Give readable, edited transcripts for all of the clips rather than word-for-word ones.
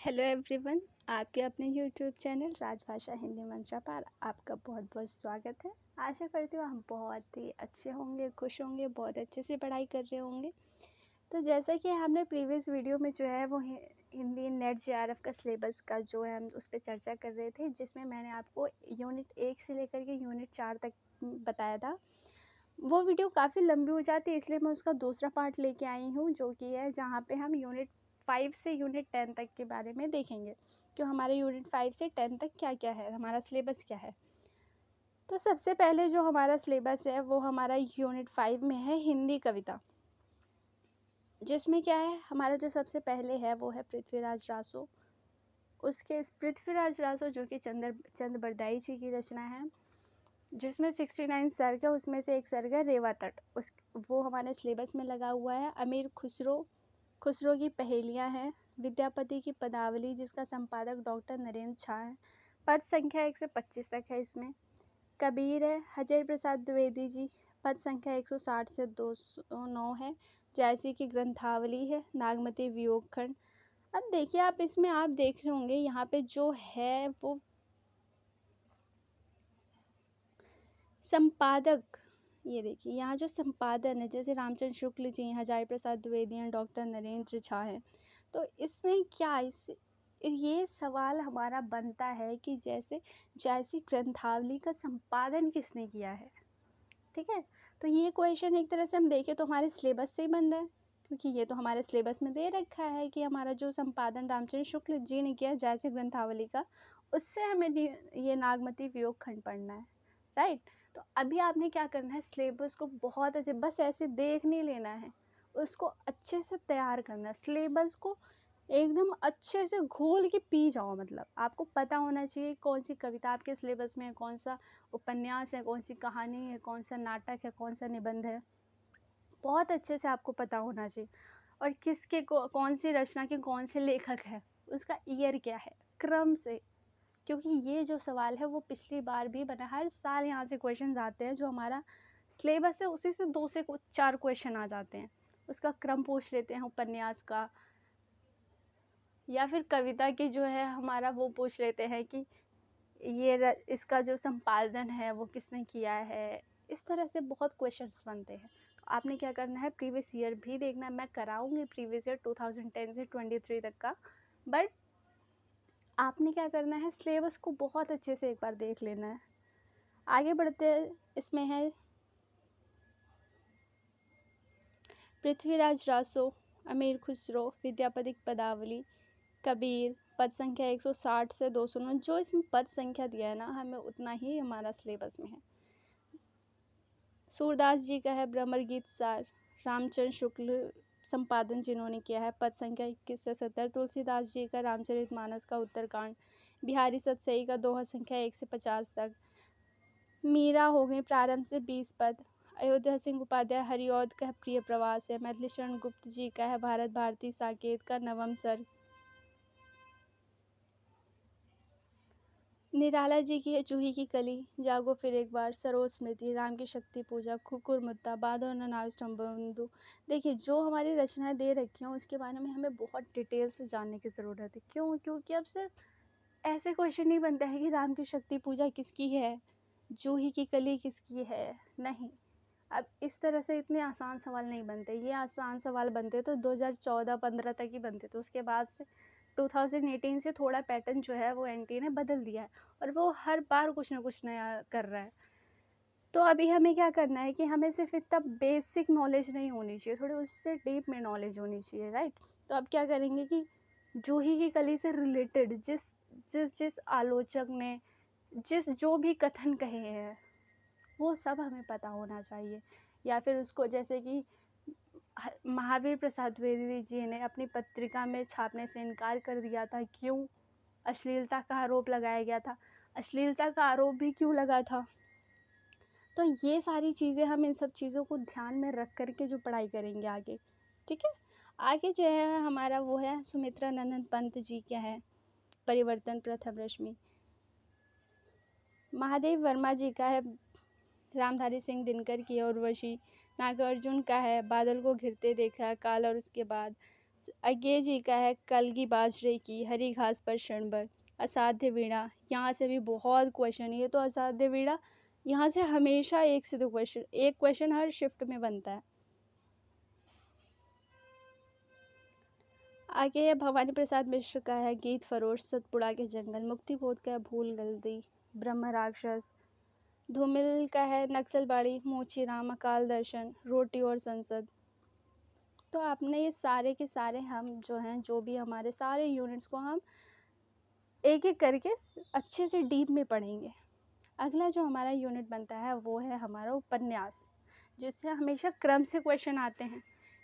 Hello everyone, आपके अपने YouTube channel राजभाषा हिंदी मंत्रा पर आपका बहुत बहुत स्वागत है। आशा करती हूँ हम बहुत ही अच्छे होंगे, खुश होंगे, बहुत अच्छे से पढ़ाई कर रहे होंगे। तो जैसा कि हमने प्रीवियस वीडियो में जो है वो हिंदी नेट जेआरएफ का सिलेबस का जो है हम उस पर चर्चा कर रहे थे, जिसमें मैंने आपको यूनिट 1 से लेकर के यूनिट 4 तक बताया था। वो वीडियो काफ़ी लंबी हो जाती है, इसलिए मैं उसका दूसरा पार्ट लेके आई हूँ, जो कि है जहाँ पे हम यूनिट 5 से यूनिट 10 तक के बारे में देखेंगे कि हमारे यूनिट 5 से 10 तक क्या क्या है, हमारा सिलेबस क्या है। तो सबसे पहले जो हमारा सिलेबस है वो हमारा यूनिट 5 में है हिंदी कविता, जिसमें क्या है हमारा जो सबसे पहले है वो है पृथ्वीराज रासो। उसके पृथ्वीराज रासो जो कि चंद बरदाई जी की रचना है, जिसमें 69 सर्ग है, उसमें से एक सर्ग है रेवा तट, वो हमारे सिलेबस में लगा हुआ है। अमीर खुसरो की पहेलियाँ हैं। विद्यापति की पदावली, जिसका संपादक डॉक्टर नरेंद्र झा है। पद संख्या 1 से 25 तक है इसमें। कबीर है हजेर प्रसाद द्विवेदी जी, पद संख्या 160 से 209 है। जैसी की ग्रंथावली है। नागमती वियोग खंड। अब देखिए, आप इसमें आप देख रहे होंगे यहाँ पे जो है वो संपादक, ये देखिए यहाँ जो संपादन है, जैसे रामचंद्र शुक्ल जी हैं, हजारी प्रसाद द्विवेदी हैं, डॉक्टर नरेंद्र झा हैं। तो इसमें क्या ये सवाल हमारा बनता है कि जैसी ग्रंथावली का संपादन किसने किया है। ठीक है, तो ये क्वेश्चन एक तरह से हम देखें तो हमारे सिलेबस से ही बन रहा है, क्योंकि ये तो हमारे सिलेबस में दे रखा है कि हमारा जो संपादन रामचंद्र शुक्ल जी ने किया जैसे ग्रंथावली का, उससे हमें ये नागमती वियोग खंड पढ़ना है। राइट, तो अभी आपने क्या करना है, सिलेबस को बहुत अच्छे, बस ऐसे देख नहीं लेना है, उसको अच्छे से तैयार करना है। सिलेबस को एकदम अच्छे से घोल के पी जाओ, मतलब आपको पता होना चाहिए कौन सी कविता आपके सिलेबस में है, कौन सा उपन्यास है, कौन सी कहानी है, कौन सा नाटक है, कौन सा निबंध है, बहुत अच्छे से आपको पता होना चाहिए। और कौन सी रचना के कौन से लेखक है, उसका ईयर क्या है, क्रम से, क्योंकि ये जो सवाल है वो पिछली बार भी बना, हर साल यहाँ से क्वेश्चन आते हैं। जो हमारा सिलेबस है उसी से 2 से 4 क्वेश्चन आ जाते हैं, उसका क्रम पूछ लेते हैं उपन्यास का, या फिर कविता की जो है हमारा वो पूछ लेते हैं कि इसका जो संपादन है वो किसने किया है। इस तरह से बहुत क्वेश्चंस बनते हैं। तो आपने क्या करना है, प्रीवियस ईयर भी देखना है। मैं कराऊंगी प्रीवियस ईयर 2010 से 23 तक का, बट आपने क्या करना है, सिलेबस को बहुत अच्छे से एक बार देख लेना है। आगे बढ़ते हैं, इसमें है पृथ्वीराज रासो, अमीर खुसरो, विद्यापति की पदावली, कबीर, पद संख्या 160 से 209। जो इसमें पद संख्या दिया है ना, हमें उतना ही हमारा सिलेबस में है। सूरदास जी का है भ्रमर गीत सार, रामचंद्र शुक्ल संपादन जिन्होंने किया है, पद संख्या 21 से 70। तुलसीदास जी का रामचरितमानस का उत्तरकांड, बिहारी सतसई का दोहा संख्या 1 से 50 तक। मीरा हो गई प्रारंभ से 20 पद। अयोध्या सिंह उपाध्याय हरिऔध का प्रिय प्रवास है। मैथिली शरण गुप्त जी का है भारत भारती साकेत का नवम सर्ग। निराला जी की है जूही की कली, जागो फिर एक बार, सरोज स्मृति, राम की शक्ति पूजा, कुकुर मुत्ता, बादो नाव स्तंभबंधु। देखिए, जो हमारी रचनाएं दे रखी हैं उसके बारे में हमें बहुत डिटेल से जानने की ज़रूरत है। क्यों? क्योंकि अब सिर्फ ऐसे क्वेश्चन नहीं बनता है कि राम की शक्ति पूजा किसकी है, जूही की कली किसकी है, नहीं। अब इस तरह से इतने आसान सवाल नहीं बनते। ये आसान सवाल बनते तो 2014-15 तक ही बनते थे। उसके बाद से 2018 से थोड़ा पैटर्न जो है वो एनटीए ने बदल दिया है, और वो हर बार कुछ ना कुछ नया कर रहा है। तो अभी हमें क्या करना है कि हमें सिर्फ इतना बेसिक नॉलेज नहीं होनी चाहिए, थोड़ी उससे डीप में नॉलेज होनी चाहिए। राइट, तो अब क्या करेंगे कि जूही की कली से रिलेटेड जिस जिस जिस आलोचक ने जो भी कथन कहे हैं वो सब हमें पता होना चाहिए। या फिर उसको, जैसे कि महावीर प्रसाद द्विवेदी जी ने अपनी पत्रिका में छापने से इनकार कर दिया था, क्यों? अश्लीलता का आरोप लगाया गया था। अश्लीलता का आरोप भी क्यों लगा था? तो ये सारी चीज़ें, हम इन सब चीज़ों को ध्यान में रख कर के जो पढ़ाई करेंगे आगे। ठीक है, आगे जो है हमारा वो है सुमित्रा नंदन पंत जी क्या है, परिवर्तन प्रथम रश्मि। महादेव वर्मा जी का है रामधारी सिंह दिनकर की है उर्वशी। नागार्जुन का है बादल को घिरते देखा, काल और उसके बाद। अज्ञे जी का है कलगी बाजरे की हरी घास पर क्षण भर। असाध्य वीणा, यहाँ से भी बहुत क्वेश्चन, ये तो असाध्य वीणा यहाँ से हमेशा 1 से 2 क्वेश्चन, एक क्वेश्चन हर शिफ्ट में बनता है। आगे है भवानी प्रसाद मिश्र का है गीत फरोश सतपुड़ा के जंगल। मुक्ति बोध का है भूल गलती ब्रह्म राक्षस। धूमिल का है नक्सलबाड़ी मोची राम अकाल दर्शन रोटी और संसद। तो आपने ये सारे के सारे हम जो हैं, जो भी हमारे सारे यूनिट्स को हम एक एक करके अच्छे से डीप में पढ़ेंगे। अगला जो हमारा यूनिट बनता है वो है हमारा उपन्यास, जिससे हमेशा क्रम से क्वेश्चन आते हैं,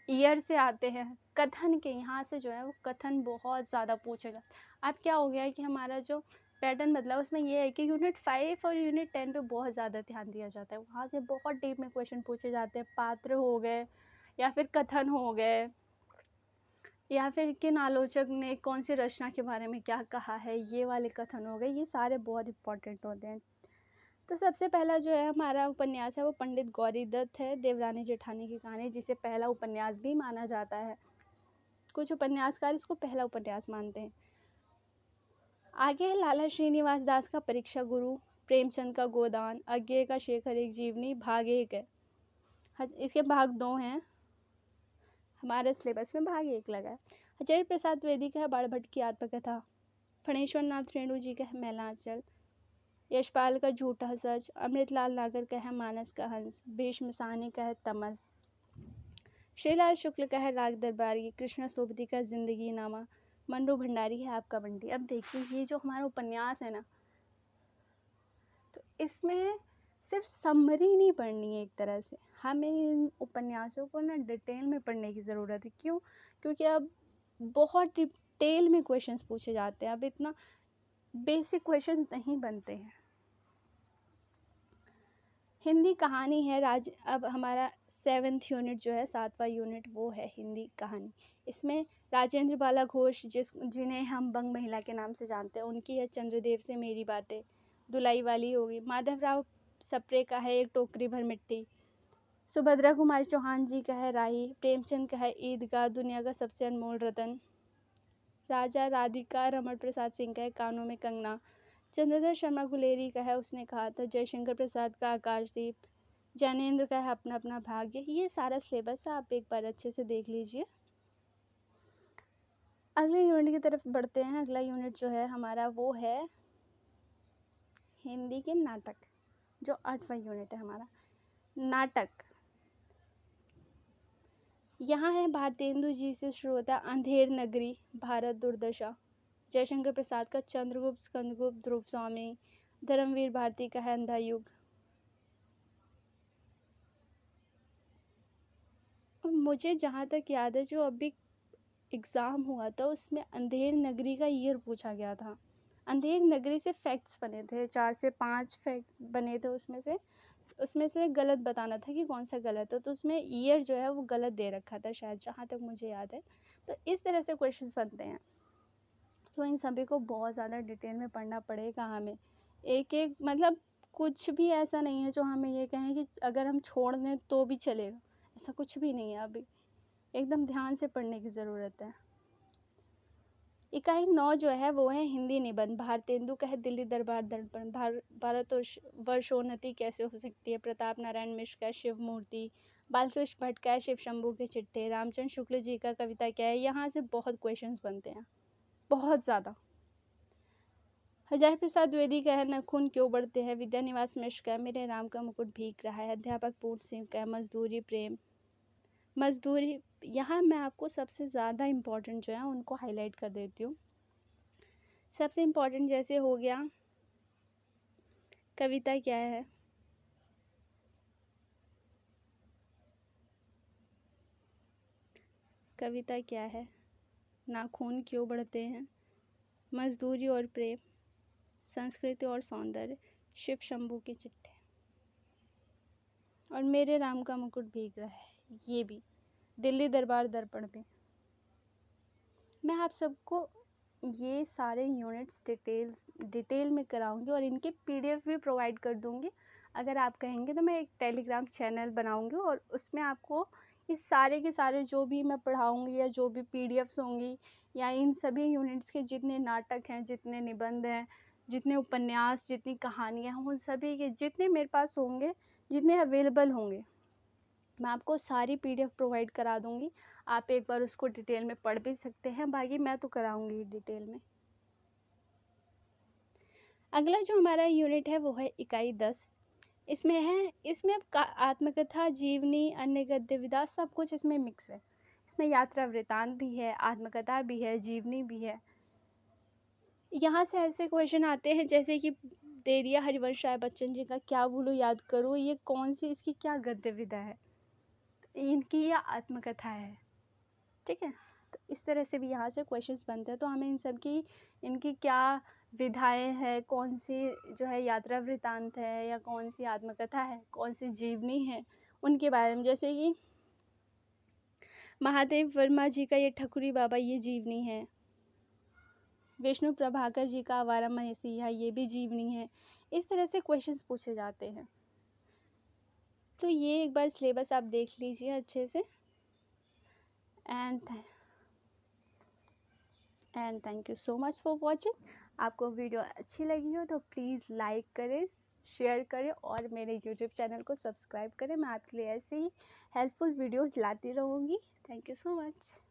ईयर से आते हैं, कथन के यहाँ से जो है वो कथन बहुत ज़्यादा पूछेगा। अब क्या हो गया है कि हमारा जो पैटर्न बदला उसमें ये है कि यूनिट 5 और यूनिट 10 पे बहुत ज़्यादा ध्यान दिया जाता है। वहाँ से बहुत डीप में क्वेश्चन पूछे जाते हैं, पात्र हो गए या फिर कथन हो गए, या फिर किन आलोचक ने कौन सी रचना के बारे में क्या कहा है, ये वाले कथन हो गए, ये सारे बहुत इंपॉर्टेंट होते हैं। तो सबसे पहला जो है हमारा उपन्यास है वो पंडित गौरी दत्त है, देवरानी जेठानी की कहानी, जिसे पहला उपन्यास भी माना जाता है। कुछ उपन्यासकार इसको पहला उपन्यास मानते हैं। आगे है लाला श्रीनिवास दास का परीक्षा गुरु, प्रेमचंद का गोदान, अज्ञे का शेखर एक जीवनी भाग 1 है। इसके भाग 2 हैं, हमारे सिलेबस में भाग 1 लगा है। आचार्य प्रसाद द्विवेदी का है बाणभट्ट की आत्मकथा, फणेश्वर नाथ रेणु जी का है मैलांचल, यशपाल का झूठा सच, अमृतलाल नागर का है मानस का हंस, भीष्म साहनी का है तमस, श्रीलाल शुक्ल का है राग दरबारी, कृष्णा सोबती का जिंदगी नामा, मन्नू भंडारी है आपका बंटी। अब देखिए ये जो हमारा उपन्यास है ना, तो इसमें सिर्फ समरी नहीं पढ़नी है, एक तरह से हमें इन उपन्यासों को ना डिटेल में पढ़ने की ज़रूरत है। क्यों? क्योंकि अब बहुत डिटेल में क्वेश्चंस पूछे जाते हैं, अब इतना बेसिक क्वेश्चंस नहीं बनते हैं। हिंदी कहानी है अब हमारा 7th यूनिट जो है, 7वां यूनिट, वो है हिंदी कहानी। इसमें राजेंद्र बाला घोष, जिन्हें हम बंग महिला के नाम से जानते हैं, उनकी है चंद्रदेव से मेरी बातें, दुलाई वाली होगी। माधवराव सप्रे का है एक टोकरी भर मिट्टी, सुभद्रा कुमारी चौहान जी का है राही, प्रेमचंद का है ईदगाह दुनिया का सबसे अनमोल रतन, राजा राधिका रमण प्रसाद सिंह का है कानों में कंगना, चंद्रधर शर्मा गुलेरी का है उसने कहा था, जयशंकर प्रसाद का आकाशदीप, जैनेन्द्र का है अपना अपना भाग्य। ये सारा सिलेबस है, आप एक बार अच्छे से देख लीजिए। अगले यूनिट की तरफ बढ़ते हैं। अगला यूनिट जो है हमारा वो है हिंदी के नाटक, जो 8वां यूनिट है हमारा नाटक। यहाँ है भारतेंदु जी से शुरू होता है अंधेर नगरी, भारत दुर्दशा, जयशंकर प्रसाद का चंद्रगुप्त, स्कंदगुप्त, ध्रुव स्वामी, धर्मवीर भारती का है अंधा युग। मुझे जहाँ तक याद है, जो अभी एग्ज़ाम हुआ था उसमें अंधेर नगरी का ईयर पूछा गया था। अंधेर नगरी से फैक्ट्स बने थे, 4 से 5 फैक्ट्स बने थे, उसमें से गलत बताना था कि कौन सा गलत है, तो उसमें ईयर जो है वो गलत दे रखा था शायद, जहाँ तक मुझे याद है। तो इस तरह से क्वेश्चंस बनते हैं, तो इन सभी को बहुत ज़्यादा डिटेल में पढ़ना पड़ेगा हमें। एक एक मतलब कुछ भी ऐसा नहीं है जो हमें ये कहें कि अगर हम छोड़ दें तो भी चलेगा, ऐसा कुछ भी नहीं है। अभी एकदम ध्यान से पढ़ने की ज़रूरत है। इकाई 9 जो है वो है हिंदी निबंध, भारतेंदु का है दिल्ली दरबार दर्पण, भारत वर्षोन्नति कैसे हो सकती है, प्रताप नारायण मिश्र का शिव मूर्ति, बालकृष्ण भट्ट का है शिव शंभू के चिट्ठे, रामचंद्र शुक्ल जी का कविता क्या है। यहाँ से बहुत क्वेश्चंस बनते हैं, बहुत ज़्यादा। हजारी प्रसाद द्विवेदी का है नखून क्यों बढ़ते हैं, विद्यानिवास मिश्र का है मेरे राम का मुकुट भीग रहा है, अध्यापक पूर्ण सिंह का है मजदूरी प्रेम मजदूरी। यहाँ मैं आपको सबसे ज़्यादा इम्पोर्टेंट जो है उनको हाईलाइट कर देती हूँ। सबसे इम्पोर्टेंट जैसे हो गया कविता क्या है, कविता क्या है, नाखून क्यों बढ़ते हैं, मजदूरी और प्रेम, संस्कृति और सौंदर्य, शिव शंभू के चिट्ठे, और मेरे राम का मुकुट भीग रहा है, ये भी दिल्ली दरबार दर्पण पे। मैं आप सबको ये सारे यूनिट्स डिटेल में कराऊंगी और इनके PDF भी प्रोवाइड कर दूंगी। अगर आप कहेंगे तो मैं एक टेलीग्राम चैनल बनाऊंगी और उसमें आपको इस सारे के सारे जो भी मैं पढ़ाऊँगी या जो भी पीडीएफ्स होंगी या इन सभी यूनिट्स के जितने नाटक हैं, जितने निबंध हैं, जितने उपन्यास, जितनी कहानियाँ हैं, उन सभी के जितने मेरे पास होंगे, जितने अवेलेबल होंगे, मैं आपको सारी पीडीएफ प्रोवाइड करा दूँगी। आप एक बार उसको डिटेल में पढ़ भी सकते हैं, बाकी मैं तो कराऊँगी डिटेल में। अगला जो हमारा यूनिट है वो है इकाई 10। इसमें अब आत्मकथा, जीवनी, अन्य गद्य विधा सब कुछ इसमें मिक्स है। इसमें यात्रा वृतांत भी है, आत्मकथा भी है, जीवनी भी है। यहाँ से ऐसे क्वेश्चन आते हैं जैसे कि दे दिया हरिवंश राय बच्चन जी का क्या भूलूं याद करूं, ये कौन सी, इसकी क्या गद्य विधा है, इनकी या आत्मकथा है, ठीक है। तो इस तरह से भी यहाँ से क्वेश्चंस बनते हैं। तो हमें इन सब की, इनकी क्या विधाएं हैं, कौन सी जो है यात्रा वृतांत है या कौन सी आत्मकथा है, कौन सी जीवनी है, उनके बारे में। जैसे कि महादेव वर्मा जी का ये ठकुरी बाबा, ये जीवनी है। विष्णु प्रभाकर जी का आवारा मसीहा, ये भी जीवनी है। इस तरह से क्वेश्चंस पूछे जाते हैं। तो ये एक बार सिलेबस आप देख लीजिए अच्छे से। And thank you so much for watching. आपको वीडियो अच्छी लगी हो तो प्लीज़ लाइक करें, शेयर करें और मेरे यूट्यूब चैनल को सब्सक्राइब करें। मैं आपके लिए ऐसे ही हेल्पफुल वीडियोस लाती रहूँगी। Thank you so much.